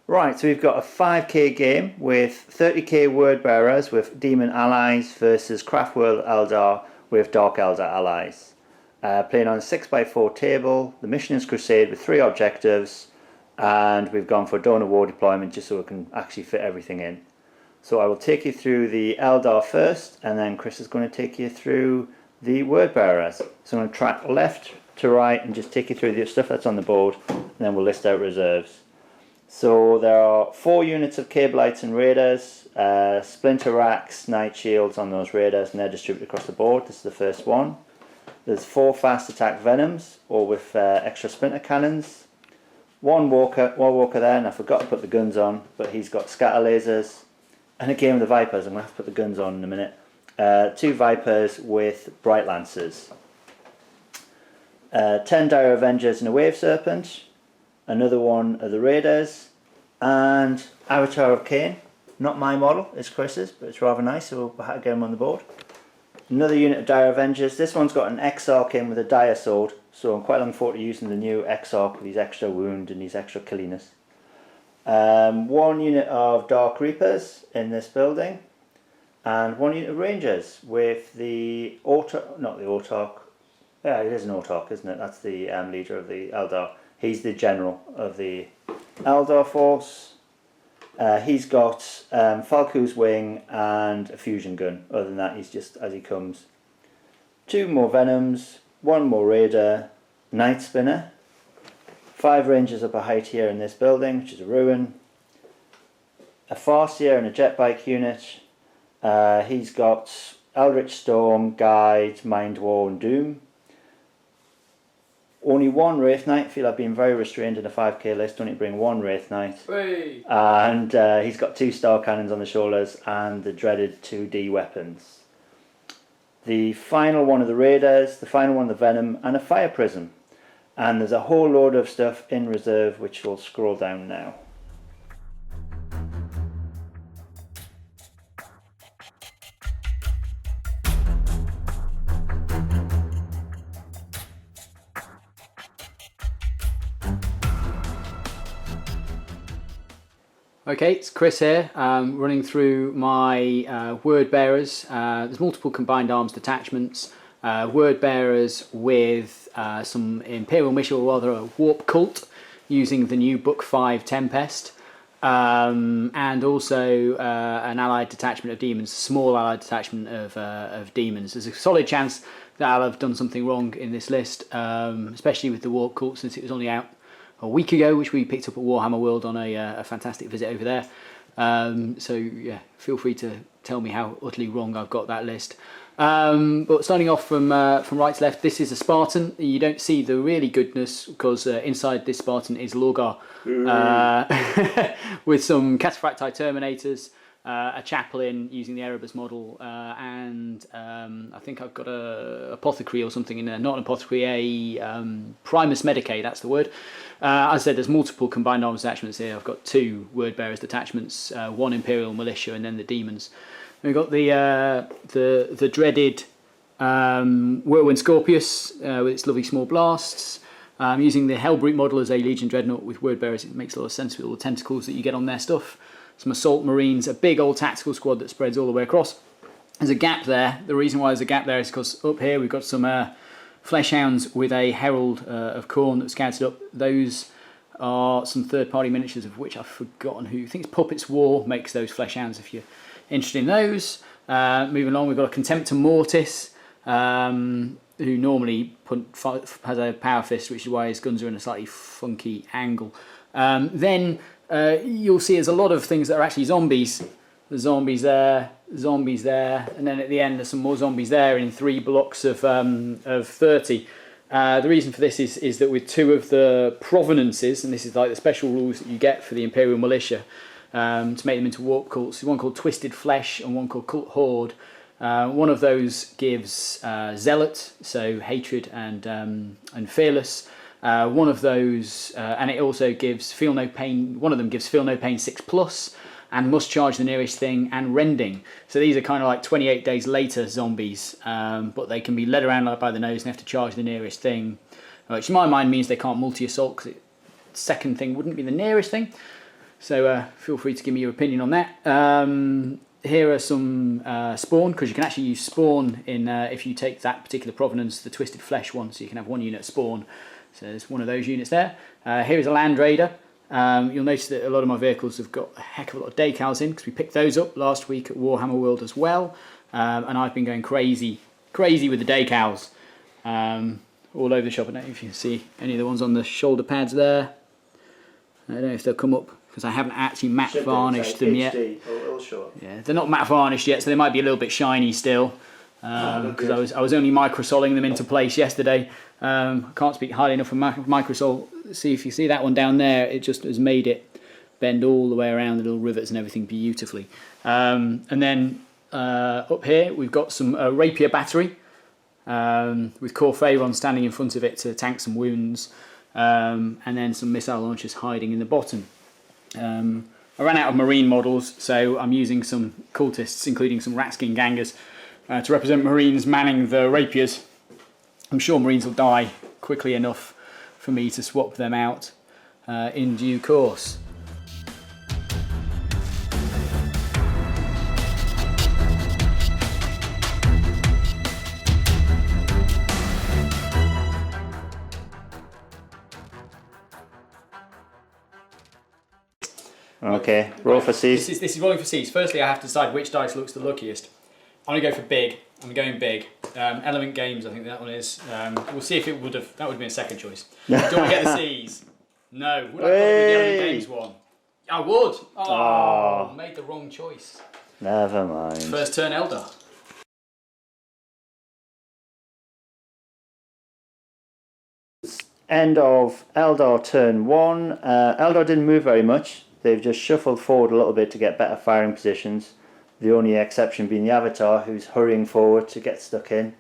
Right, so we've got a 5k game with 30k Wordbearers with Demon allies versus Craftworld Eldar with Dark Eldar allies. Playing on a 6x4 table. The mission is Crusade with 3 objectives, and we've gone for Dawn of War deployment just so we can actually fit everything in. So I will take you through the Eldar first, and then Chris is going to take you through the Wordbearers. So I'm going to track left to right and just take you through the stuff that's on the board, and then we'll list out reserves. So there are 4 units of Cableites and Raiders, splinter racks, night shields on those Raiders, and they're distributed across the board. This is the first one. There's 4 fast attack Venoms, all with extra splinter cannons. One walker there, and I forgot to put the guns on, but he's got scatter lasers. And a game of the Vipers, I'm going to have to put the guns on in a minute. 2 Vipers with Bright Lancers. 10 Dire Avengers and a Wave Serpent. Another one of the Raiders, and Avatar of Cain. Not my model, it's Chris's, but it's rather nice, so we'll get him on the board. Another unit of Dire Avengers. This one's got an Exarch in with a Dire Sword, so I'm quite looking forward to using the new Exarch with his extra wound and his extra killiness. 1 unit of Dark Reapers in this building, and 1 unit of Rangers with the Autarch. Yeah, it is an Autarch, isn't it? That's the leader of the Eldar. He's the general of the Eldar force. He's got Falco's Wing and a fusion gun. Other than that, he's just as he comes. 2 more Venoms, 1 more Raider, Night Spinner. 5 Rangers up a height here in this building, which is a ruin. A Farseer and a jetbike unit. He's got Eldritch Storm, Guide, Mind War and Doom. Only 1 Wraith Knight. I feel I've been very restrained in a 5k list. Only bring 1 Wraith Knight. Hey. And he's got 2 star cannons on the shoulders and the dreaded 2D weapons. The final one of the Raiders, the final one of the Venom, and a Fire Prism. And there's a whole load of stuff in reserve which we'll scroll down now. Okay, it's Chris here, running through my Wordbearers. There's multiple combined arms detachments, Wordbearers with some Imperial Militia, or rather a Warp Cult, using the new Book 5 Tempest, and also an allied detachment of demons, a small allied detachment of demons. There's a solid chance that I'll have done something wrong in this list, especially with the Warp Cult, since it was only out a week ago, which we picked up at Warhammer World on a fantastic visit over there. So yeah, feel free to tell me how utterly wrong I've got that list. But starting off from right to left, this is a Spartan. You don't see the really goodness because inside this Spartan is Lorgar with some Cataphracti Terminators, a Chaplain using the Erebus model, and I think I've got a Apothecary or something in there. Not an Apothecary, a Primus Medicae, that's the word. As I said, there's multiple combined arms detachments here. I've got 2 Wordbearers detachments, 1 Imperial Militia, and then the demons. We've got the dreaded Whirlwind Scorpius with its lovely small blasts. Using the Hellbrute model as a Legion Dreadnought with Wordbearers, it makes a lot of sense with all the tentacles that you get on their stuff. Some Assault Marines, a big old tactical squad that spreads all the way across. There's a gap there. The reason why there's a gap there is because up here we've got some Fleshhounds with a Herald of Khorne that's scouted up. Those are some third-party miniatures, of which I've forgotten who. I think it's Puppets War makes those Fleshhounds, if you're interested in those. Moving along, we've got a Contemptor Mortis, who normally has a Power Fist, which is why his guns are in a slightly funky angle. Then you'll see there's a lot of things that are actually zombies. The zombies there, and then at the end there's some more zombies there in 3 blocks of 30. The reason for this is that with 2 of the provenances, and this is like the special rules that you get for the Imperial Militia, to make them into warp cults, one called Twisted Flesh and one called Cult Horde. One of those gives Zealot, so hatred and fearless. One of those, and it also gives Feel No Pain. One of them gives Feel No Pain 6+, and Must Charge the Nearest Thing, and Rending. So these are kind of like 28 days later zombies, but they can be led around like by the nose and have to charge the nearest thing, which in my mind means they can't multi-assault, because the second thing wouldn't be the nearest thing. So feel free to give me your opinion on that. Here are some spawn, because you can actually use spawn in if you take that particular provenance, the Twisted Flesh one, so you can have one unit spawn. So there's one of those units there. Here is a Land Raider. You'll notice that a lot of my vehicles have got a heck of a lot of decals in, because we picked those up last week at Warhammer World as well. And I've been going crazy with the decals all over the shop. I don't know if you can see any of the ones on the shoulder pads there. I don't know if they'll come up, because I haven't actually matte varnished them yet. Yeah, they're not matte varnished yet, so they might be a little bit shiny still. Because I was only microsoling them into place yesterday. I can't speak highly enough of microsol. See, if you see that one down there, it just has made it bend all the way around, the little rivets and everything beautifully. And then up here we've got some rapier battery with Corphayron standing in front of it to tank some wounds, and then some missile launchers hiding in the bottom. I ran out of marine models, so I'm using some cultists, including some ratskin gangers, to represent marines manning the rapiers. I'm sure marines will die quickly enough for me to swap them out in due course. Okay, roll for C's. This is rolling for C's. Firstly, I have to decide which dice looks the luckiest. I'm going to go for big. I'm going big. Element Games, I think that one is. We'll see if it would have. That would have been a second choice. Do you want to get the C's? No. Would I go with the Element Games one? I would. Oh, made the wrong choice. Never mind. First turn Eldar. End of Eldar turn 1. Eldar didn't move very much. They've just shuffled forward a little bit to get better firing positions. The only exception being the Avatar, who's hurrying forward to get stuck in.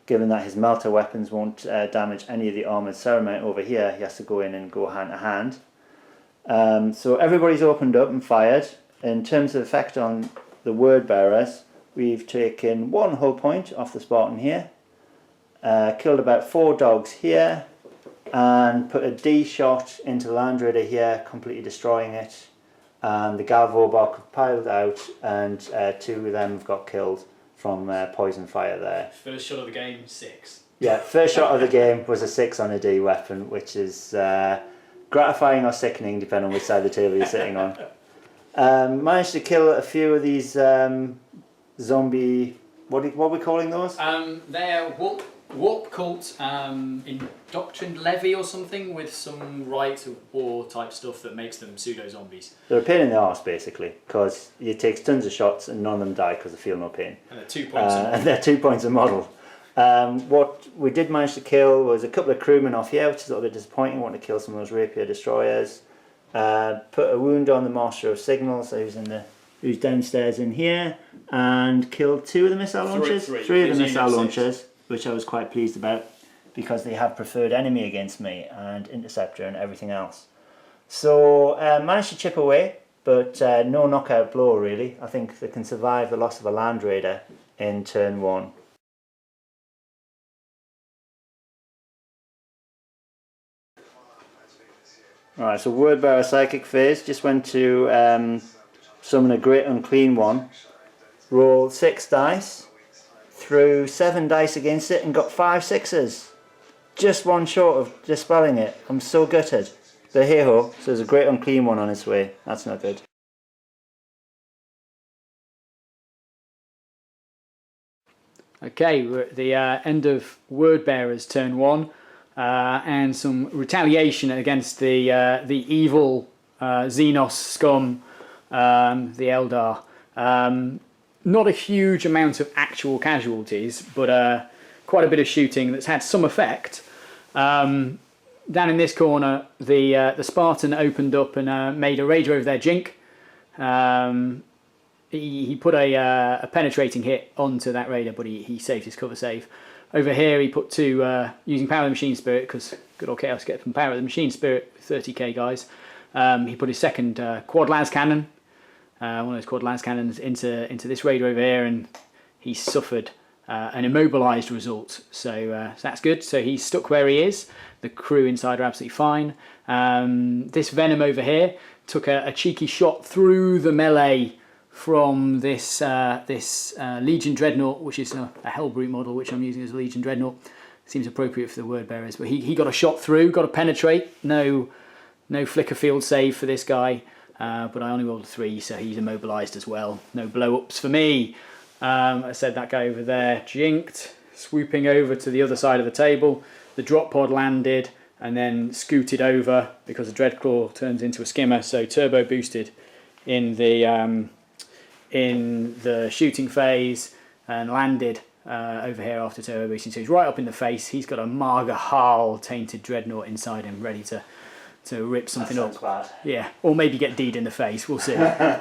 Given that his melter weapons won't damage any of the armoured ceremony over here, he has to go in and go hand to hand. So everybody's opened up and fired. In terms of effect on the Wordbearers, we've taken 1 hull point off the Spartan here, killed about 4 dogs here, and put a D shot into Land Raider here, completely destroying it. And the Galvorbok have piled out, and 2 of them have got killed from poison fire there. First shot of the game, 6. Yeah, first shot of the game was a 6 on a D weapon, which is gratifying or sickening, depending on which side of the table you're sitting on. Managed to kill a few of these zombie... What are we calling those? They're warp cult, indoctrined levy or something, with some right of war type stuff that makes them pseudo zombies. They're a pain in the arse basically, because you take tons of shots and none of them die because they feel no pain. And they're 2 points a model. And they're 2 points a model. What we did manage to kill was a couple of crewmen off here, which is a little bit disappointing. Wanted to kill some of those rapier destroyers. Put a wound on the Master of Signals, who's downstairs in here, and killed 2 of the missile launchers. Three of the missile launchers, which I was quite pleased about, because they have preferred enemy against me and interceptor and everything else. So managed to chip away, but no knockout blow really. I think they can survive the loss of a Land Raider in turn 1. Alright, so Wordbearer Psychic phase, just went to summon a Great Unclean One, rolled 6 dice, threw 7 dice against it and got 5 6s. Just one short of dispelling it. I'm so gutted. But hey ho, so there's a Great Unclean One on its way. That's not good. Okay, we're at the end of Wordbearers turn 1, and some retaliation against the evil Xenos scum, the Eldar. Not a huge amount of actual casualties, but quite a bit of shooting that's had some effect. Down in this corner, the Spartan opened up and made a raider over their Jink. He put a penetrating hit onto that raider, but he saved his cover save. Over here, he put 2 using Power of the Machine Spirit, because good old Chaos get from Power of the Machine Spirit, 30k guys. He put his second quad las cannon. One of those quad lance cannons into this raider over here, and he suffered an immobilised result. So that's good. So he's stuck where he is. The crew inside are absolutely fine. This Venom over here took a cheeky shot through the melee from this Legion Dreadnought, which is a Hellbrute model, which I'm using as a Legion Dreadnought. Seems appropriate for the Wordbearers, but he got a shot through, got to penetrate. No flicker field save for this guy, but I only rolled a 3, so he's immobilised as well. No blow-ups for me. I said that guy over there jinked, swooping over to the other side of the table. The drop pod landed and then scooted over because the Dreadclaw turns into a skimmer, so turbo boosted in the shooting phase and landed over here after turbo boosting. So he's right up in the face. He's got a Margahal tainted dreadnought inside him, ready to rip something up. Bad. Yeah, or maybe get D'd in the face. We'll see.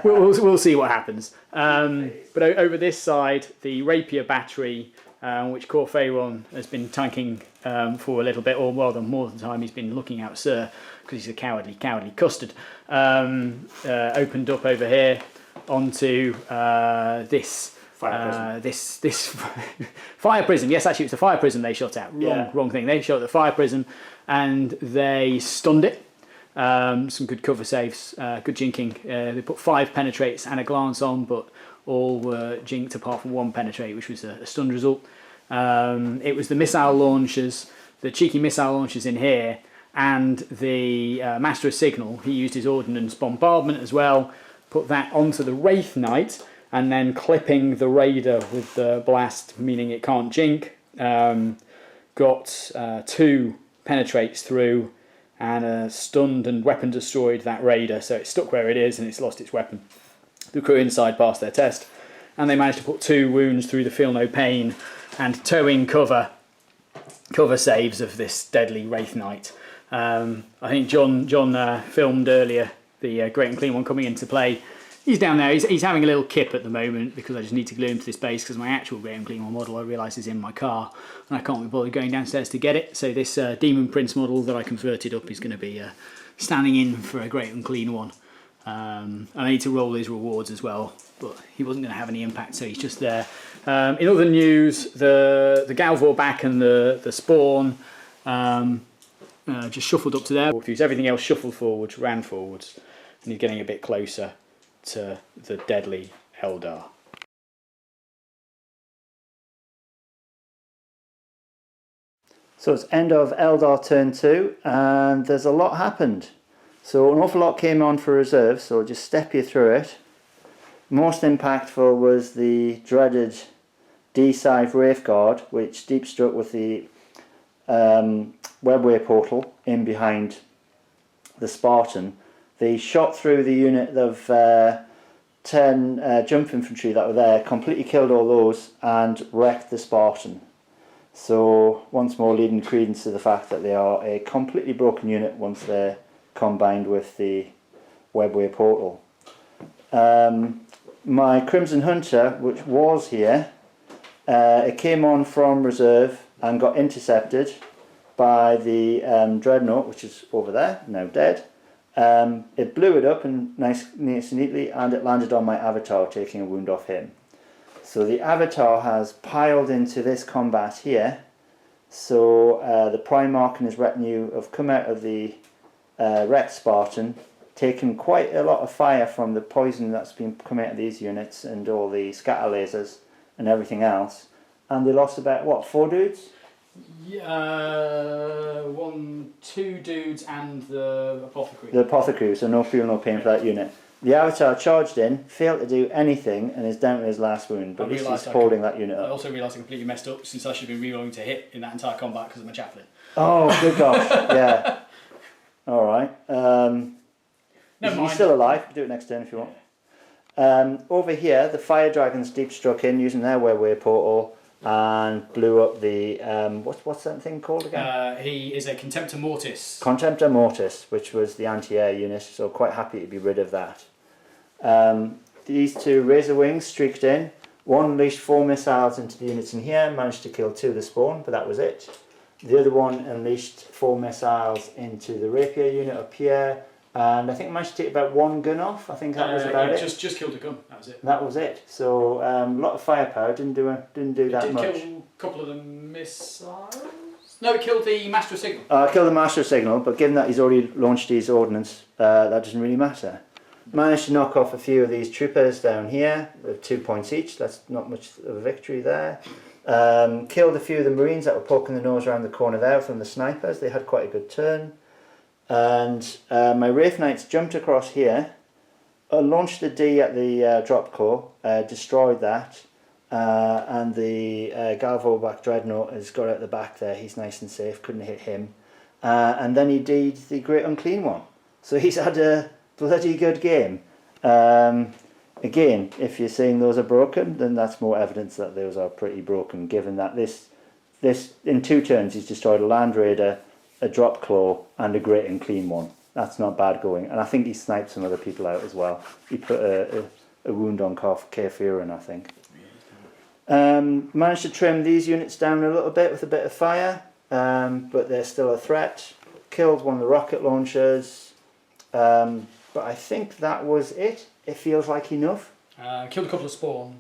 we'll see what happens. But over this side, the Rapier battery, which Cor Pharaon has been tanking for a little bit, or more than the time he's been looking out, sir, because he's a cowardly custard. Opened up over here onto this. This fire prism. Yes, actually, it was the fire prism they shot at. Wrong thing. They shot at the fire prism, and they stunned it. Some good cover saves, good jinking. They put 5 penetrates and a glance on, but all were jinked apart from 1 penetrate, which was a stunned result. It was the missile launchers, the cheeky missile launchers in here, and the Master of Signal. He used his ordnance bombardment as well. Put that onto the Wraith Knight, and then clipping the Raider with the blast, meaning it can't jink. Got 2 penetrates through, and stunned and weapon destroyed that Raider, so it's stuck where it is and it's lost its weapon. The crew inside passed their test, and they managed to put 2 wounds through the Feel No Pain and towing cover saves of this deadly Wraith Knight. I think John filmed earlier the Great and Clean one coming into play. He's down there. He's having a little kip at the moment because I just need to glue him to this base because my actual Great and Clean one model I realise is in my car and I can't be bothered going downstairs to get it. So this Demon Prince model that I converted up is going to be standing in for a Great and Clean one. And I need to roll his rewards as well, but he wasn't going to have any impact, so he's just there. In other news, the Galvor back and the Spawn just shuffled up to there. Everything else shuffled forwards, ran forwards, and he's getting a bit closer to the deadly Eldar. So it's end of Eldar Turn 2, and there's a lot happened. So an awful lot came on for reserve, so I'll just step you through it. Most impactful was the dreaded D-side Wraithguard, which deep struck with the webway portal in behind the Spartan. They shot through the unit of 10 jump infantry that were there, completely killed all those and wrecked the Spartan. So once more leading credence to the fact that they are a completely broken unit once they're combined with the webway portal. My Crimson Hunter, which was here, it came on from reserve and got intercepted by the Dreadnought, which is over there, now dead. It blew it up and nice and neatly, and it landed on my Avatar, taking a wound off him. So the Avatar has piled into this combat here. So the Primarch and his retinue have come out of the wrecked Spartan, taken quite a lot of fire from the poison that's been coming out of these units and all the scatter lasers and everything else. And they lost about, what, 4 dudes? Yeah, 2 dudes and the Apothecary. The Apothecary, so no feel, no pain for that unit. The Avatar charged in, failed to do anything, and is down to his last wound, but at least he's holding that unit up. I also realised I completely messed up since I should have been rerolling to hit in that entire combat because of my chaplain. Oh, good gosh, yeah. Alright. He's still alive, you can do it next turn if you want. Over here, the Fire Dragons deep struck in using their webway portal and blew up the what's that thing called again? He is a Contemptor Mortis. Contemptor Mortis, which was the anti-air unit, so quite happy to be rid of that. These 2 Razor Wings streaked in. One unleashed 4 missiles into the units in here, managed to kill 2 of the Spawn, but that was it. The other one unleashed 4 missiles into the Rapier unit up here, and I think I managed to take about 1 gun off. I think that was about it. Just killed a gun. That was it. That was it. So a lot of firepower. Didn't do that much. Kill a couple of the missiles. No, it killed the Master of Signal. Killed the Master of Signal, but given that he's already launched his ordnance, that doesn't really matter. Managed to knock off a few of these troopers down here, with 2 points each. That's not much of a victory there. Killed a few of the Marines that were poking the nose around the corner there from the snipers. They had quite a good turn. And my Wraith Knights jumped across here, launched the D at the drop core, destroyed that, and the Galvoback Dreadnought has got at the back there. He's nice and safe, couldn't hit him. And then he did the Great Unclean One. So he's had a bloody good game. Again, if you're saying those are broken, then that's more evidence that those are pretty broken, given that this in 2 turns he's destroyed a Land Raider, a Drop Claw and a Great Unclean One. That's not bad going, and I think he sniped some other people out as well. He put a wound on Kefirun, I think. Managed to trim these units down a little bit with a bit of fire, but they're still a threat. Killed one of the rocket launchers, but I think that was it. It feels like enough. Killed a couple of spawn.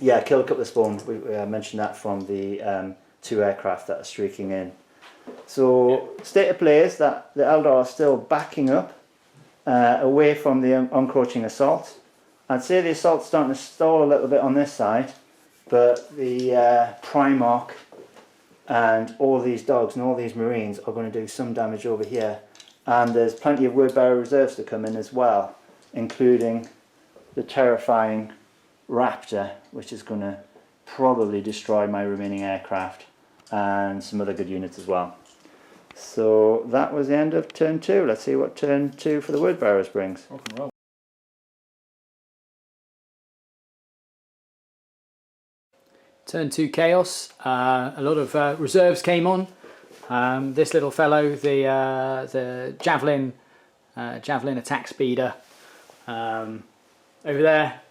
Yeah, killed a couple of spawn. We mentioned that from the 2 aircraft that are streaking in. So, state of play is that the Eldar are still backing up away from the encroaching assault. I'd say the assault's starting to stall a little bit on this side, but the Primarch and all these dogs and all these Marines are going to do some damage over here. And there's plenty of Wordbearer reserves to come in as well, including the terrifying Raptor, which is going to probably destroy my remaining aircraft, and some other good units as well. So that was the end of turn 2. Let's see what turn 2 for the Wordbearers brings. Rock and roll. Turn 2 Chaos. A lot of reserves came on. This little fellow, the Javelin attack speeder. Over there,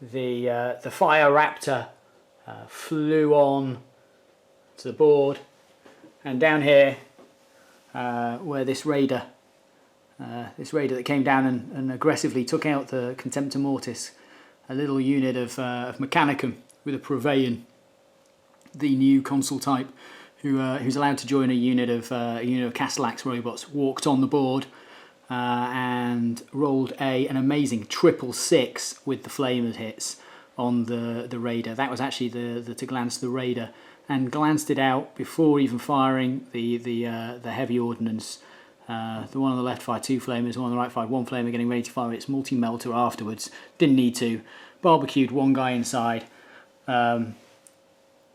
the Fire Raptor flew on to the board, and down here where this raider that came down and aggressively took out the Contemptor Mortis, a little unit of Mechanicum with a Purveyan, the new console type, who's allowed to join a unit of Castellax robots, walked on the board and rolled an amazing 666 with the flamer hits on the raider. That was actually to glance the raider, and glanced it out before even firing the heavy ordnance. The one on the left fired 2 flamers, the one on the right fired 1 flamer, getting ready to fire its multi-melter afterwards. Didn't need to. Barbecued 1 guy inside.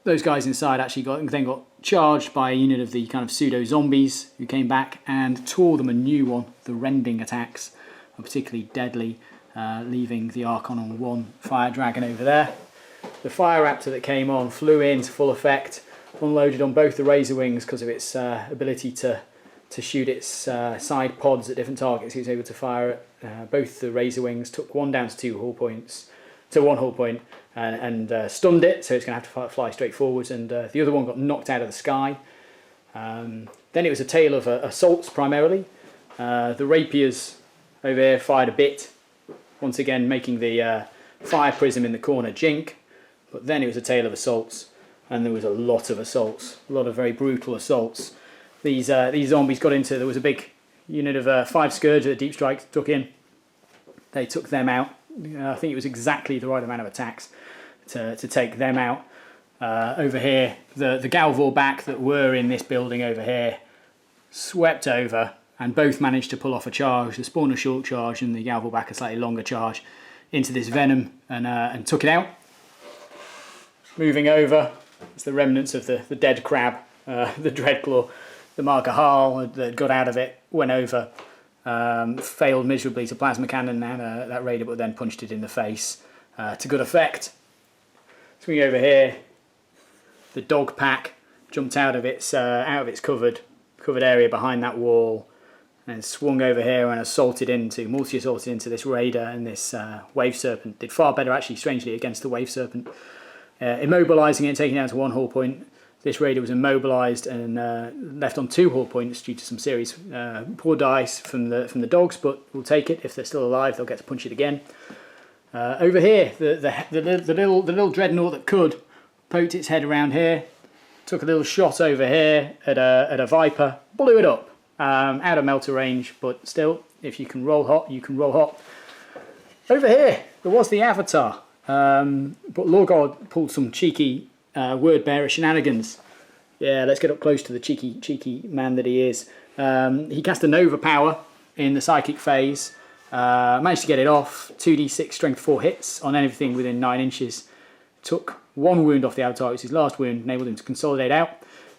Those guys inside actually got charged by a unit of the kind of pseudo zombies who came back and tore them a new one. The rending attacks are particularly deadly, leaving the Archon on 1 fire dragon over there. The Fire Raptor that came on flew in to full effect, unloaded on both the Razor Wings because of its ability to shoot its side pods at different targets. He was able to fire both the Razor Wings, took 1 down to 2 hull points, to 1 hull point, and stunned it, so it's going to have to fly straight forwards, and the other one got knocked out of the sky. Then it was a tale of assaults primarily. The Rapiers over here fired a bit, once again making the fire prism in the corner jink, but then it was a tale of assaults, and there was a lot of assaults, a lot of very brutal assaults. These zombies got into, there was a big unit of 5 Scourge that Deep Strike took in. They took them out. I think it was exactly the right amount of attacks to take them out. Over here, the Galvor back that were in this building over here swept over, and both managed to pull off a charge. The Spawn a short charge and the Galvor back a slightly longer charge into this Venom, and took it out. Moving over, it's the remnants of the dead crab, the Dreadclaw, the Marker Harl that got out of it, went over, failed miserably to plasma cannon that raider, but then punched it in the face to good effect. Swing over here, the dog pack jumped out of its covered area behind that wall, and swung over here and multi-assaulted into this raider, and this Wave Serpent did far better actually, strangely, against the Wave Serpent. Immobilising it and taking it down to 1 hull point. This raider was immobilised and left on 2 hull points due to some serious poor dice from the dogs, but we'll take it. If they're still alive, they'll get to punch it again. Over here, the little dreadnought that could poked its head around here, took a little shot over here at a Viper, blew it up, out of melter range, but still, if you can roll hot, you can roll hot. Over here, there was the Avatar, but Lorgard pulled some cheeky Wordbearer shenanigans. Yeah, let's get up close to the cheeky man that he is. He cast a Nova Power in the Psychic phase, managed to get it off, 2d6 strength 4 hits on anything within 9 inches. Took 1 wound off the Avatar, which was his last wound, enabled him to consolidate out,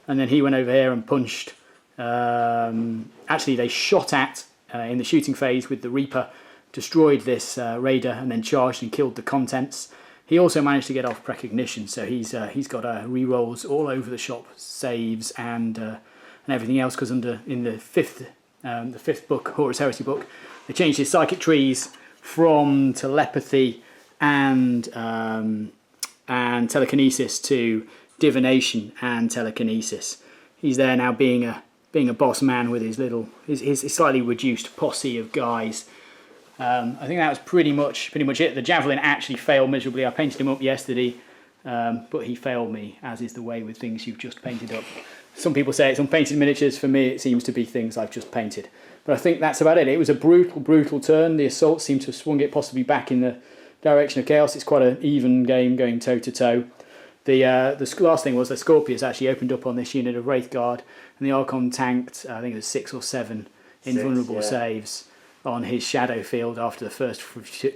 and then he went over here and punched. Actually, they shot at, in the shooting phase with the Reaper, destroyed this Raider, and then charged and killed the contents. He also managed to get off precognition, so he's got re-rolls all over the shop, saves and everything else, because in the fifth book, Horus Heresy book, they changed his psychic trees from telepathy and telekinesis to divination and telekinesis. He's there now being a boss man with his slightly reduced posse of guys. I think that was pretty much it. The Javelin actually failed miserably. I painted him up yesterday, but he failed me, as is the way with things you've just painted up. Some people say it's unpainted miniatures. For me, it seems to be things I've just painted. But I think that's about it. It was a brutal turn. The assault seemed to have swung it possibly back in the direction of chaos. It's quite an even game going toe to toe. The last thing was the Scorpius actually opened up on this unit of Wraith Guard, and the Archon tanked, I think it was 6 or 7 invulnerable saves on his shadow field after the first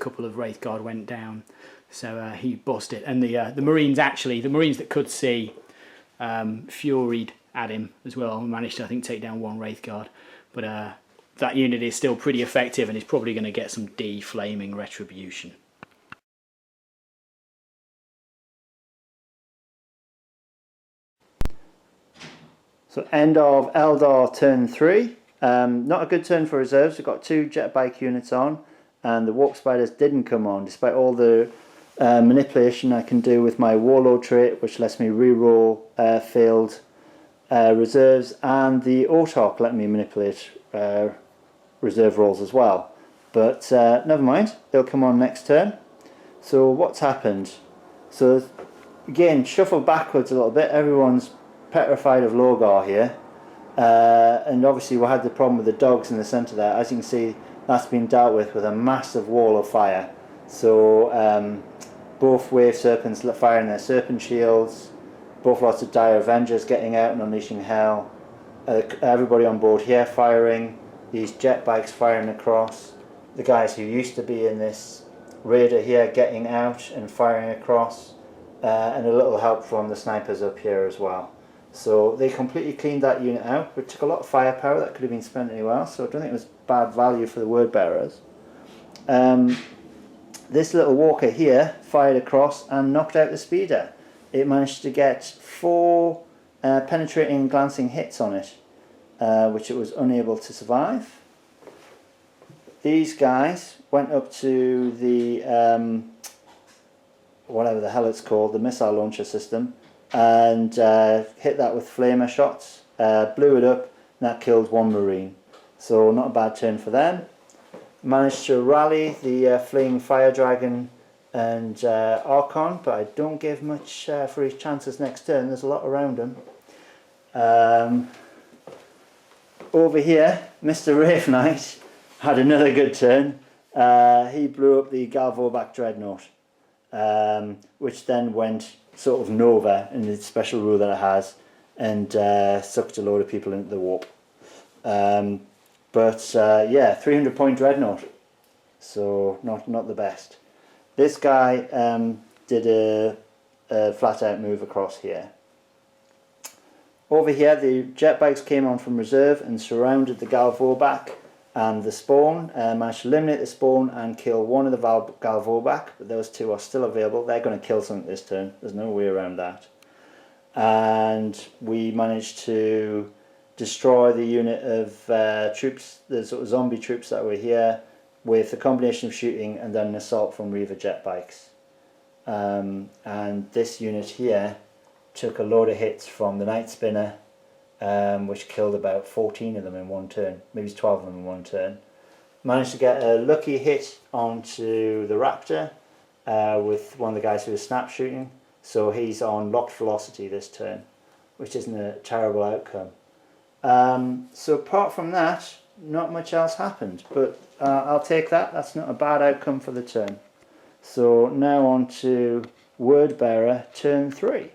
couple of Wraith Guard went down. So he bossed it. And the Marines that could see, furied at him as well, and managed to, I think, take down 1 Wraith Guard. But that unit is still pretty effective and is probably going to get some deflaming retribution. So end of Eldar turn 3. Not a good turn for reserves. We've got 2 jetbike units on, and the Warp Spiders didn't come on, despite all the manipulation I can do with my Warlord trait, which lets me reroll failed reserves, and the Autarch let me manipulate reserve rolls as well. But never mind, they'll come on next turn. So what's happened? So again, shuffle backwards a little bit. Everyone's petrified of Lorgar here. And obviously we had the problem with the dogs in the centre there. As you can see, that's been dealt with a massive wall of fire. So both Wave Serpents firing their Serpent Shields, both lots of Dire Avengers getting out and unleashing hell, everybody on board here firing, these jet bikes firing across, the guys who used to be in this Raider here getting out and firing across, and a little help from the snipers up here as well. So they completely cleaned that unit out, but took a lot of firepower that could have been spent anywhere else, so I don't think it was bad value for the Wordbearers. This little walker here fired across and knocked out the speeder. It managed to get 4 penetrating and glancing hits on it, which it was unable to survive. These guys went up to the whatever the hell it's called, the missile launcher system, and hit that with flamer shots, blew it up, and that killed 1 Marine. So not a bad turn for them. Managed to rally the fleeing Fire Dragon and Archon, but I don't give much for his chances next turn. There's a lot around him. Over here, Mr. Rave Knight had another good turn. He blew up the Galvorback Dreadnought, which then went sort of Nova in the special rule that it has, and sucked a load of people into the warp. Yeah, 300 point Dreadnought, so not the best. This guy did a flat out move across here. Over here the jet bikes came on from reserve and surrounded the Galvorback and the spawn, managed to eliminate the spawn and kill 1 of the Galvorback, but those 2 are still available. They're going to kill something this turn, there's no way around that. And we managed to destroy the unit of troops, the sort of zombie troops that were here, with a combination of shooting and then an assault from Reaver jet bikes. And this unit here took a load of hits from the Night Spinner, which killed about 14 of them in 1 turn, maybe 12 of them in 1 turn. Managed to get a lucky hit onto the Raptor with one of the guys who was snap shooting, so he's on locked velocity this turn. which isn't a terrible outcome. So apart from that, not much else happened, but I'll take that. That's not a bad outcome for the turn. So now on to Wordbearer turn 3.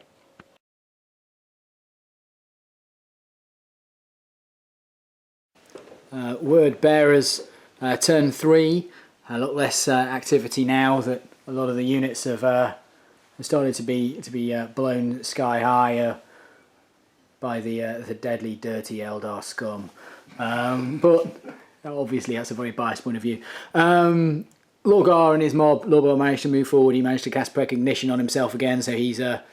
Wordbearers turn 3. A lot less activity now that a lot of the units have started to be blown sky high by the deadly, dirty Eldar scum. But obviously that's a very biased point of view. Lorgar and his mob, Lorgar managed to move forward. He managed to cast Precognition on himself again, so he's a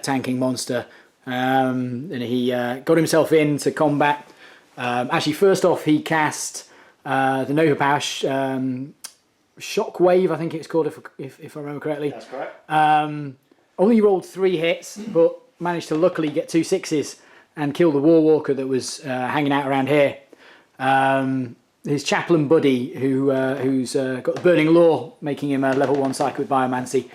tanking monster. And he got himself into combat. Actually, first off, he cast the Nova Power Shockwave, I think it's called, if I remember correctly. That's correct. Only rolled 3 hits, but managed to luckily get 2 6s and kill the War Walker that was hanging out around here. His chaplain buddy, who's got the Burning Law, making him a level 1 psychic with Biomancy,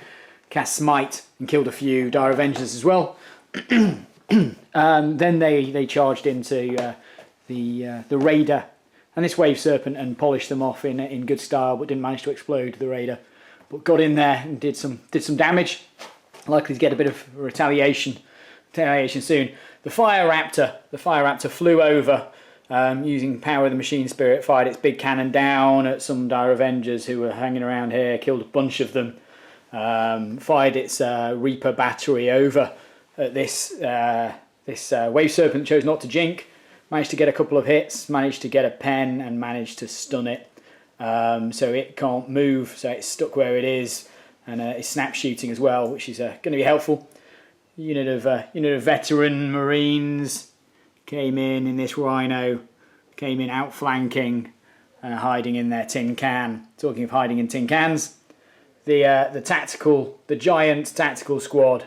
cast Smite and killed a few Dire Avengers as well. Then they charged into the Raider and this Wave Serpent and polished them off in good style, but didn't manage to explode the Raider. But got in there and did some damage. Likely to get a bit of retaliation soon. The Fire Raptor flew over. Using Power of the Machine Spirit, fired its big cannon down at some Dire Avengers who were hanging around here, killed a bunch of them, fired its Reaper battery over at this Wave Serpent, chose not to jink, managed to get a couple of hits, managed to get a pen and managed to stun it, so it can't move, so it's stuck where it is, and it's snap shooting as well, which is going to be helpful. Unit of veteran Marines came in this Rhino, came in outflanking, hiding in their tin can. Talking of hiding in tin cans, the giant tactical squad,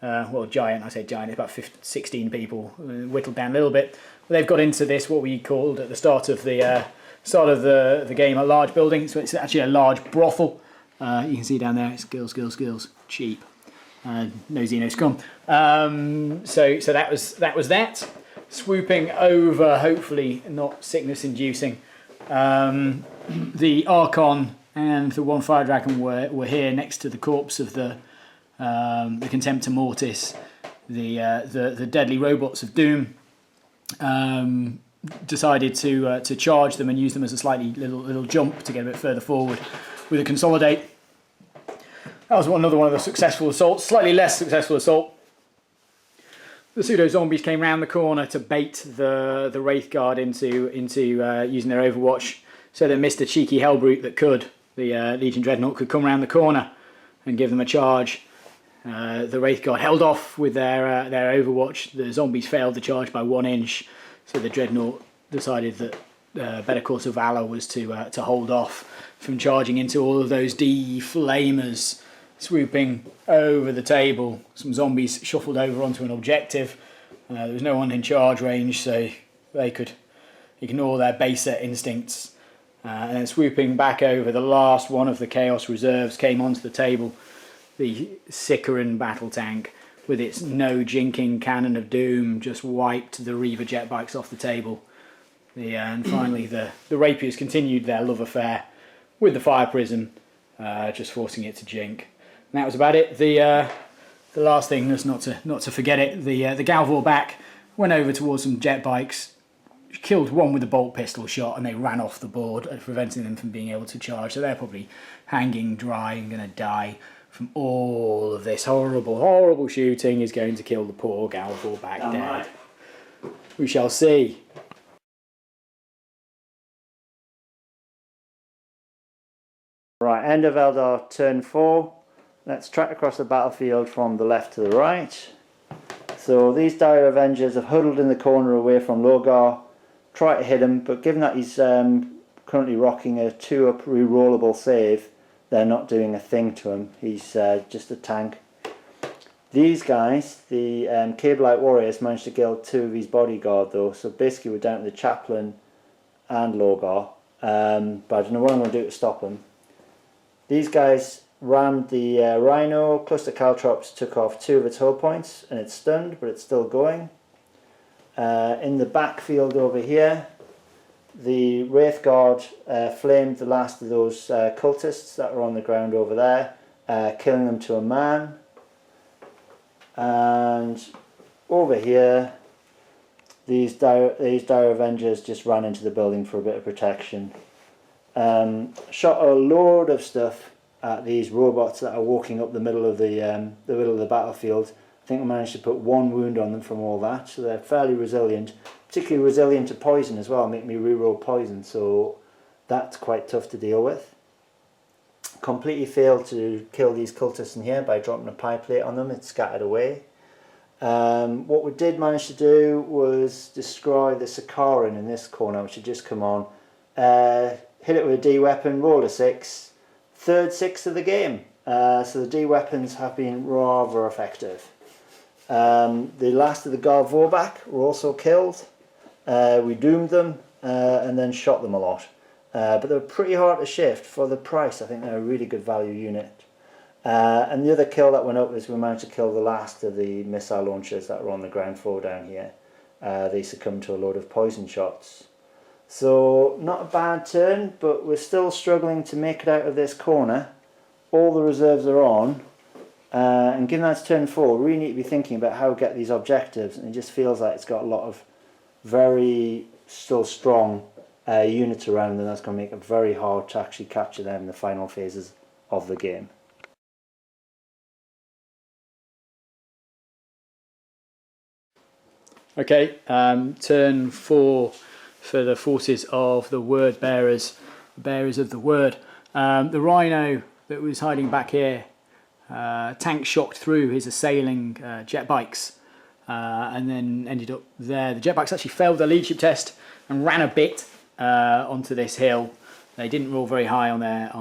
well, giant, I say giant, it's about 16 people, whittled down a little bit. They've got into this, what we called at the start of the game, a large building, so it's actually a large brothel. You can see down there, it's girls, cheap. No Xeno scum. So that was that. Swooping over, hopefully not sickness-inducing. The Archon and the One Fire Dragon were here next to the corpse of the Contemptor Mortis, the deadly robots of Doom. Decided to charge them and use them as a slightly little jump to get a bit further forward with a Consolidate. That was another one of the successful assaults. Slightly less successful assault. The pseudo zombies came round the corner to bait the Wraith Guard into using their Overwatch, so that Mr. Cheeky Hellbrute that could, the Legion Dreadnought, could come round the corner and give them a charge. The Wraith Guard held off with their Overwatch. The zombies failed the charge by 1 inch, so the Dreadnought decided that better course of valor was to hold off from charging into all of those deflamers swooping over the table. Some zombies shuffled over onto an objective. There was no one in charge range, so they could ignore their baser instincts. And then swooping back over, the last one of the Chaos Reserves came onto the table. The Sicaran battle tank, with its no jinking Cannon of Doom, just wiped the Reaver jetbikes off the table. And finally, the Rapiers continued their love affair with the Fire Prism, just forcing it to jink. And that was about it. The last thing, just not to forget it, the Galvor back went over towards some jet bikes, killed one with a bolt pistol shot, and they ran off the board, preventing them from being able to charge. So they're probably hanging dry and going to die from all of this horrible shooting. Is going to kill the poor Galvor back dead. Right. We shall see. Right, end of Eldar turn 4. Let's track across the battlefield from the left to the right. So these Dire Avengers have huddled in the corner away from Lorgar. Try to hit him, but given that he's currently rocking a 2-up rerollable save, they're not doing a thing to him. He's just a tank. These guys, the Cable-Out Warriors, managed to kill 2 of his bodyguard though, so basically we're down to the Chaplain and Lorgar. But I don't know what I'm going to do to stop him. These guys rammed the Rhino. Cluster caltrops took off 2 of its hull points and it's stunned, but it's still going. In the backfield over here, the Wraith Guard flamed the last of those cultists that were on the ground over there, killing them to a man. And over here, these dire Avengers just ran into the building for a bit of protection. Shot a load of stuff at these robots that are walking up the middle of the battlefield. I think I managed to put 1 wound on them from all that, so they're fairly resilient. Particularly resilient to poison as well, make me reroll poison, so that's quite tough to deal with. Completely failed to kill these cultists in here by dropping a pie plate on them. It scattered away. What we did manage to do was destroy the Sakaran in this corner, which had just come on. Hit it with a D weapon, rolled a 6. Third 6 of the game. So the D weapons have been rather effective. The last of the Guard Vorback were also killed. We doomed them and then shot them a lot. But they were pretty hard to shift for the price. I think they're a really good value unit. And the other kill that went up was we managed to kill the last of the missile launchers that were on the ground floor down here. They succumbed to a load of poison shots. So not a bad turn, but we're still struggling to make it out of this corner. All the reserves are on. And given that's turn 4, we really need to be thinking about how to get these objectives. And it just feels like it's got a lot of very still strong units around, and that's going to make it very hard to actually capture them in the final phases of the game. Okay, turn 4 for the forces of the Wordbearers, bearers of the word. The Rhino that was hiding back here, tank shocked through his assailing jetbikes and then ended up there. The jetbikes actually failed their leadership test and ran a bit onto this hill. They didn't roll very high on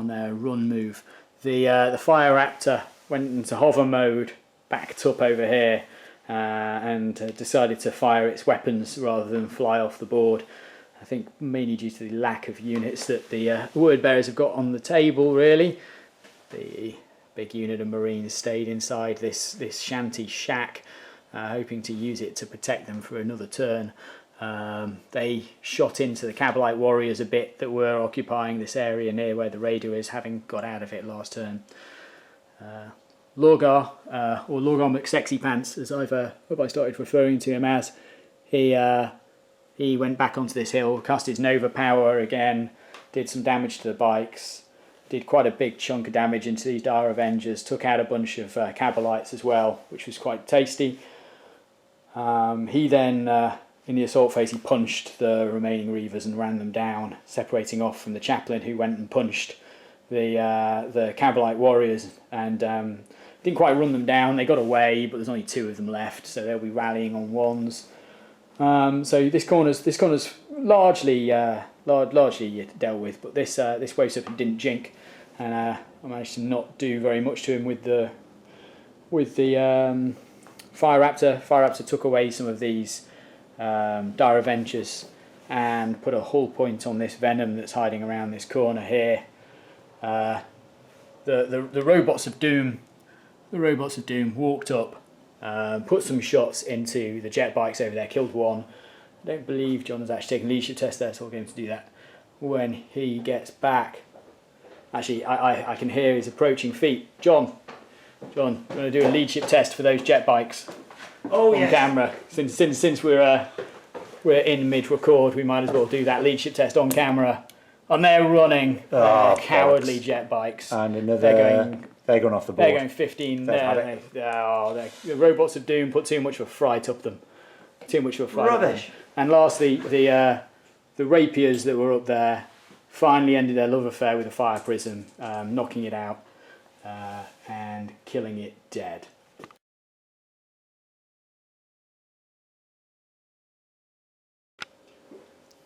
their run move. The Fire Raptor went into hover mode, backed up over here, and decided to fire its weapons rather than fly off the board. I think mainly due to the lack of units that the Wordbearers have got on the table, really. The big unit of Marines stayed inside this shanty shack, hoping to use it to protect them for another turn. They shot into the Cabalite warriors a bit that were occupying this area near where the Raider is, having got out of it last turn. Lorgar, or Lorgar McSexypants, as I started referring to him as, he went back onto this hill, cast his Nova Power again, did some damage to the bikes, did quite a big chunk of damage into these Dire Avengers, took out a bunch of Cabalites as well, which was quite tasty. He then, in the assault phase, he punched the remaining Reavers and ran them down, separating off from the Chaplain, who went and punched the Cabalite warriors and didn't quite run them down. They got away, but there's only 2 of them left, so they'll be rallying on 1s. So this corner's largely dealt with, but this wave serpent didn't jink, and I managed to not do very much to him with the Fire Raptor. Fire Raptor took away some of these Dire Avengers and put a hull point on this Venom that's hiding around this corner here. The robots of Doom walked up, put some shots into the jet bikes over there, killed 1. I don't believe John has actually taken a leadership test there, so I'll get him to do that when he gets back. Actually, I can hear his approaching feet. John, we're going to do a leadership test for those jet bikes on camera. Since we're in mid-record, we might as well do that leadership test on camera. And they're running cowardly jet bikes. And another... They're going off the board. They're going 15. The robots of Doom put too much of a fright up them. Too much of a fright. Rubbish. And lastly, the rapiers that were up there finally ended their love affair with a fire prism, knocking it out and killing it dead.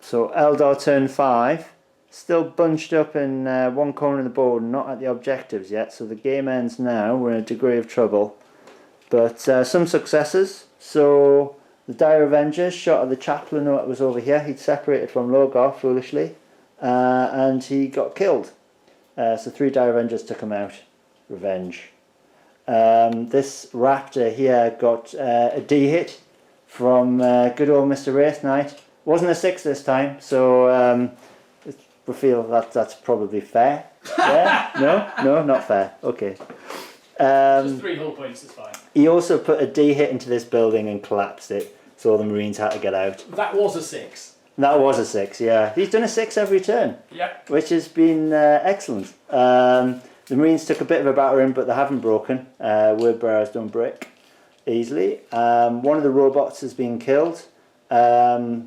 So Eldar Turn 5. Still bunched up in one corner of the board, not at the objectives yet, so the game ends now. We're in a degree of trouble. But some successes. So the Dire Avengers shot at the Chaplain that was over here. He'd separated from Lorgar, foolishly, and he got killed. So 3 Dire Avengers took him out. revenge. This raptor here got a D hit from good old Mr. Wraith Knight. Wasn't a 6 this time, so we feel that that's probably fair. Yeah? No, not fair. Okay. Just 3 hull points is fine. He also put a D hit into this building and collapsed it, so all the Marines had to get out. That was a 6. That was a 6, yeah. He's done a 6 every turn, which has been excellent. The Marines took a bit of a battering, but they haven't broken. Wordbearers don't break easily. One of the robots has been killed. The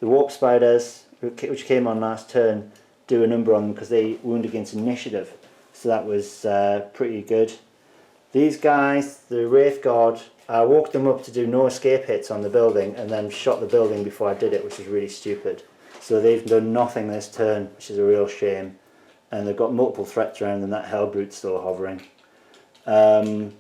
warp spiders, which came on last turn, do a number on them because they wound against initiative. So that was pretty good. These guys, the Wraith Guard, I walked them up to do no escape hits on the building and then shot the building before I did it, which was really stupid. So they've done nothing this turn, which is a real shame. And they've got multiple threats around them. That Hellbrute's still hovering. The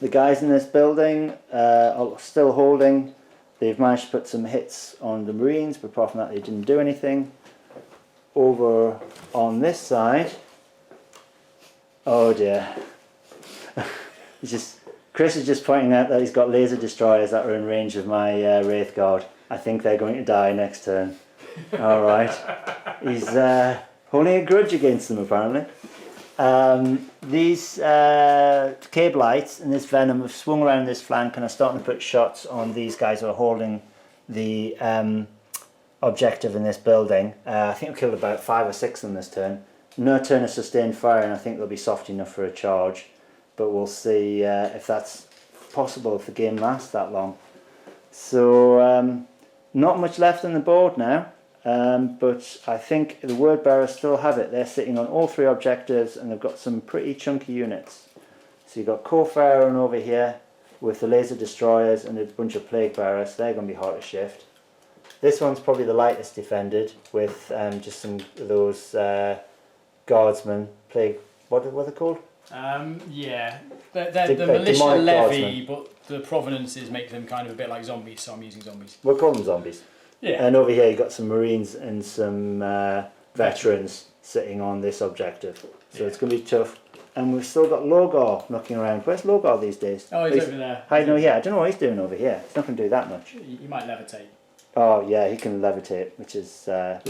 guys in this building are still holding. They've managed to put some hits on the Marines, but apart from that they didn't do anything. Over on this side, oh dear. Chris is just pointing out that he's got laser destroyers that are in range of my Wraith Guard. I think they're going to die next turn. Alright. He's holding a grudge against them apparently. These Cableites and this Venom have swung around this flank and are starting to put shots on these guys who are holding the objective in this building. I think I've killed about 5 or 6 of them this turn. No turn of sustained fire, and I think they'll be soft enough for a charge. But we'll see if that's possible if the game lasts that long. So not much left on the board now, but I think the Wordbearers still have it. They're sitting on all 3 objectives and they've got some pretty chunky units. So you've got Corpharaon over here with the laser destroyers and a bunch of plague bearers. They're going to be hard to shift. This one's probably the lightest defended with just some of those guardsmen. Plague, what are they called? Yeah, they're the militia levy, but the provenances make them kind of a bit like zombies, so I'm using zombies. We'll call them zombies. Yeah. And over here you've got some Marines and some veterans sitting on this objective. So it's going to be tough. And we've still got Logar knocking around. Where's Logar these days? Oh, he's over there. I know, yeah. I don't know what he's doing over here. He's not going to do that much. He might levitate. Oh, yeah, he can levitate, which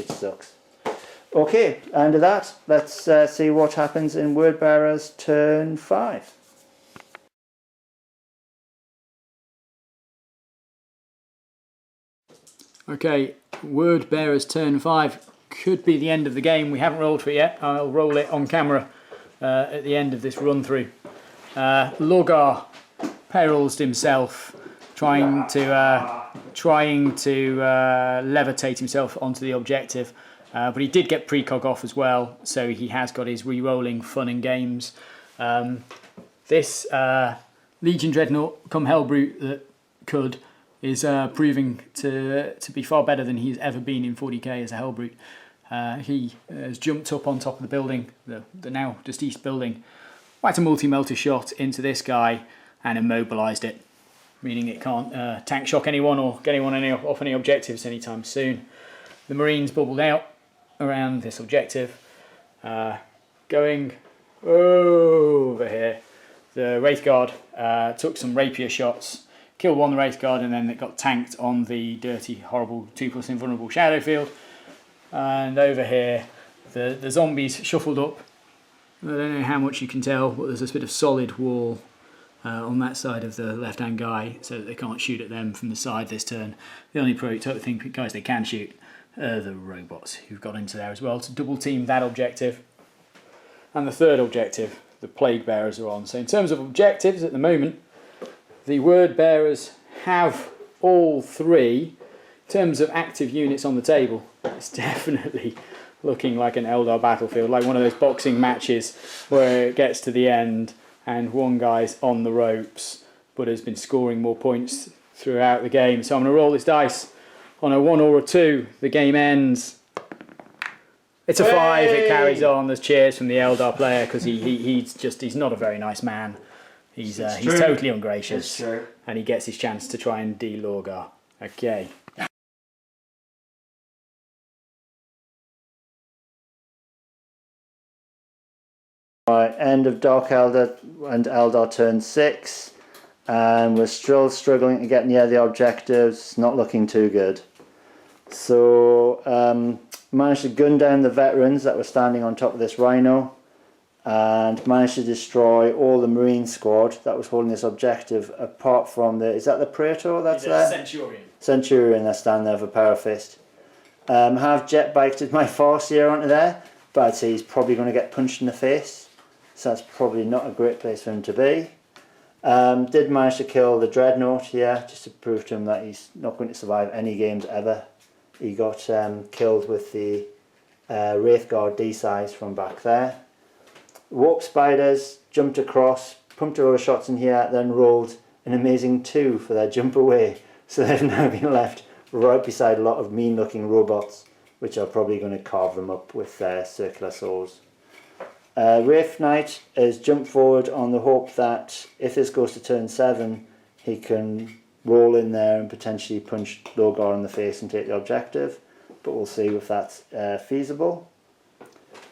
sucks. Okay, and with that, let's see what happens in Wordbearers turn 5. Okay, Wordbearers turn 5 could be the end of the game. We haven't rolled for it yet. I'll roll it on camera at the end of this run through. Logar perils himself, trying to levitate himself onto the objective. But he did get precog off as well, so he has got his re-rolling fun and games. This Legion Dreadnought come Hellbrute that could is proving to be far better than he's ever been in 40k as a Hellbrute. He has jumped up on top of the building, the now deceased building, whacked a multi-melter shot into this guy and immobilised it, meaning it can't tank shock anyone or get anyone off any objectives anytime soon. The Marines bubbled out around this objective, going over here. The Wraith Guard took some rapier shots, killed one of the Wraith Guard, and then it got tanked on the dirty, horrible 2+ invulnerable shadow field. And over here, the zombies shuffled up. I don't know how much you can tell, but there's this bit of solid wall on that side of the left-hand guy, so that they can't shoot at them from the side this turn. The only guys they can shoot the robots who've got into there as well to double team that objective. And the third objective, the plague bearers are on. So in terms of objectives at the moment, the word bearers have all 3. In terms of active units on the table, it's definitely looking like an Eldar battlefield, like one of those boxing matches where it gets to the end and one guy's on the ropes but has been scoring more points throughout the game. So I'm going to roll this dice. On a 1 or a 2, the game ends. It's a 5, it carries on. There's cheers from the Eldar player because he's not a very nice man. He's totally ungracious. And he gets his chance to try and de-Logar. Okay. Right, end of Dark Eldar and Eldar Turn 6, and we're still struggling to get near the objectives. Not looking too good. So managed to gun down the veterans that were standing on top of this rhino, and managed to destroy all the Marine squad that was holding this objective, apart from the, is that the Praetor that's there? Centurion that's standing there for Power Fist. Have jetbiked my Farseer onto there, but I'd say he's probably going to get punched in the face, so that's probably not a great place for him to be. Did manage to kill the Dreadnought here, just to prove to him that he's not going to survive any games ever. He got killed with the Wraithguard D-size from back there. Warp Spiders jumped across, pumped a lot of shots in here, then rolled an amazing 2 for their jump away. So they've now been left right beside a lot of mean looking robots, which are probably going to carve them up with their circular saws. Wraith Knight has jumped forward on the hope that if this goes to turn 7, he can roll in there and potentially punch Logar in the face and take the objective, but we'll see if that's feasible.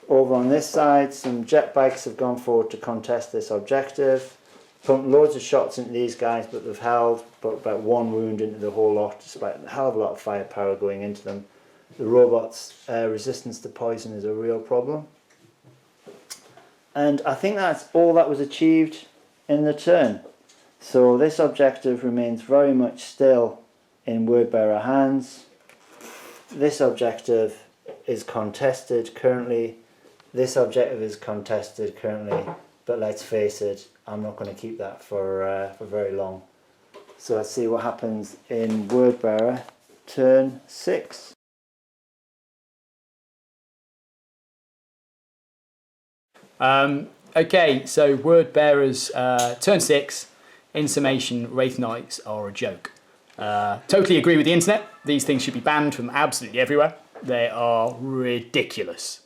Over on this side, some jetbikes have gone forward to contest this objective. Pumped loads of shots into these guys, but they've held but about 1 wound into the whole lot, despite a hell of a lot of firepower going into them. The robots' resistance to poison is a real problem. And I think that's all that was achieved in the turn. So this objective remains very much still in Wordbearer hands. This objective is contested currently. This objective is contested currently, but let's face it, I'm not going to keep that for very long. So let's see what happens in Wordbearer turn 6. Okay, so Wordbearers turn 6. In summation, Wraith Knights are a joke. Totally agree with the internet. These things should be banned from absolutely everywhere. They are ridiculous.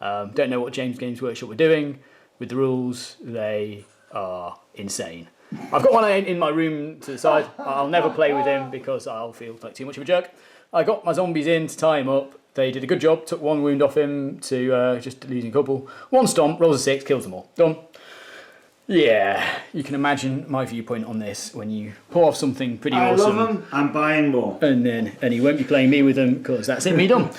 Don't know what James Games Workshop were doing with the rules. They are insane. I've got one in my room to the side. I'll never play with him because I'll feel like too much of a jerk. I got my zombies in to tie him up. They did a good job. Took 1 wound off him to just losing a couple. 1 stomp, rolls a 6, kills them all. Done. Yeah, you can imagine my viewpoint on this when you pull off something pretty awesome. I love them. I'm buying more. And he won't be playing me with them because that's it, me done.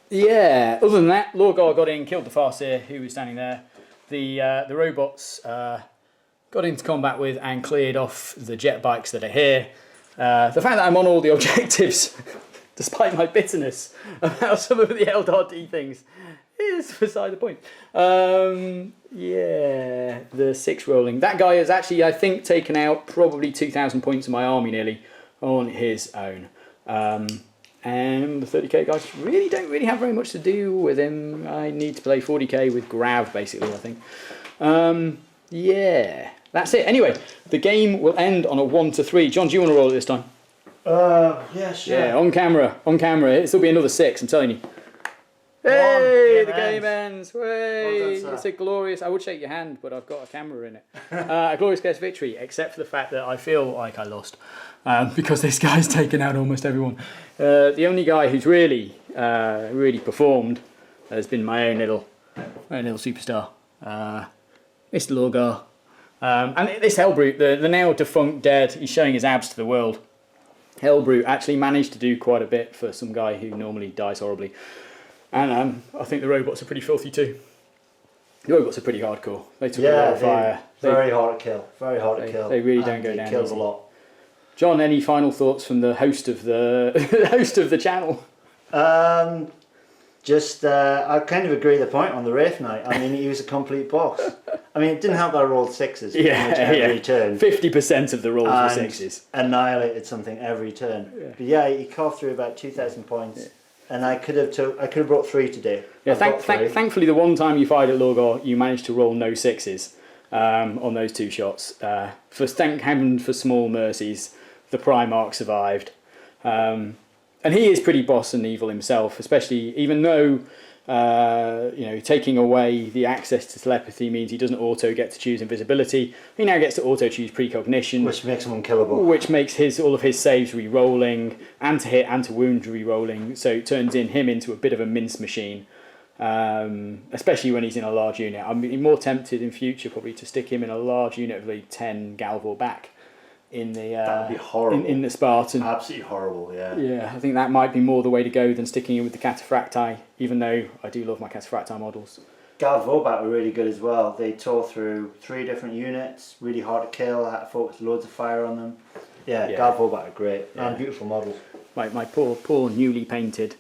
Yeah, other than that, Lorgar got in, killed the Farseer who was standing there. The robots got into combat with and cleared off the jetbikes that are here. The fact that I'm on all the objectives, despite my bitterness about some of the Eldar D things, is beside the point. Yeah, the 6 rolling. That guy has actually, I think, taken out probably 2,000 points of my army nearly on his own. And the 30k guys don't really have very much to do with him. I need to play 40k with Grav, basically, I think. Yeah, that's it. Anyway, the game will end on a 1-3. John, do you want to roll it this time? Yeah, sure. Yeah, on camera. It'll be another 6, I'm telling you. Hey, the game ends. Hey, well, it's a glorious. I would shake your hand, but I've got a camera in it. A glorious guest victory, except for the fact that I feel like I lost because this guy's taken out almost everyone. The only guy who's really performed has been my own little superstar, Mr. Lorgar. And this Hellbrute, the now defunct dead, he's showing his abs to the world. Hellbrute actually managed to do quite a bit for some guy who normally dies horribly. And I think the robots are pretty filthy too. The robots are pretty hardcore. They took a lot of fire. Very hard to kill. Very hard to kill. They really don't go down. Kills easy. a lot. John, any final thoughts from the host of the host of the channel? I kind of agree with the point on the Wraith Knight. I mean, he was a complete boss. I mean, it didn't help that I rolled 6s every turn. 50% of the rolls were 6s. Annihilated something every turn. Yeah. But yeah, he carved through about 2,000 points. Yeah. And I could have brought 3 today. Yeah, thankfully, the one time you fired at Lorgar, you managed to roll no 6s on those 2 shots. Thank heaven for small mercies, the Primarch survived. And he is pretty boss and evil himself, especially even though taking away the access to telepathy means he doesn't auto get to choose invisibility. He now gets to auto choose precognition, which makes him unkillable. Which makes all of his saves re-rolling, and to hit and to wound re-rolling. So it turns him into a bit of a mince machine. especially when he's in a large unit. I'm more tempted in future probably to stick him in a large unit of like 10 Galvor back in the That would be horrible. in the Spartan. Absolutely horrible, yeah. Yeah, I think that might be more the way to go than sticking him with the Cataphracti, even though I do love my Cataphracti models. Gal Vorbat were really good as well. They tore through 3 different units, really hard to kill. I had to focus loads of fire on them. Yeah, Gal Vorbat are great and beautiful models. My poor newly painted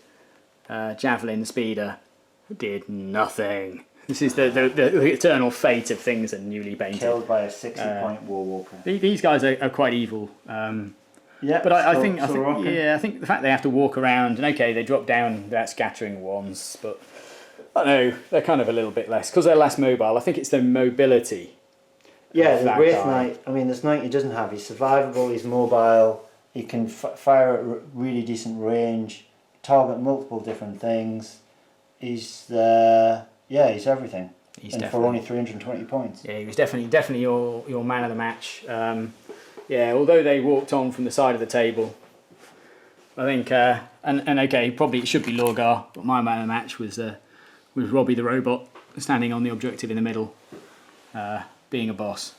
Javelin Speeder did nothing. This is the eternal fate of things that are newly painted. Killed by a 60-point Warwalker. These guys are quite evil. Yeah, but I think I think the fact they have to walk around, and okay, they drop down that scattering once, but I know they're kind of a little bit less because they're less mobile. I think it's their mobility. Yeah, the Wraith Knight. I mean, this knight he doesn't have. He's survivable. He's mobile. He can fire at really decent range. Target multiple different things. He's he's everything. For only 320 points. Yeah, he was definitely your man of the match. Although they walked on from the side of the table, I think and okay, probably it should be Lorgar, but my man of the match was Robbie the robot standing on the objective in the middle, being a boss.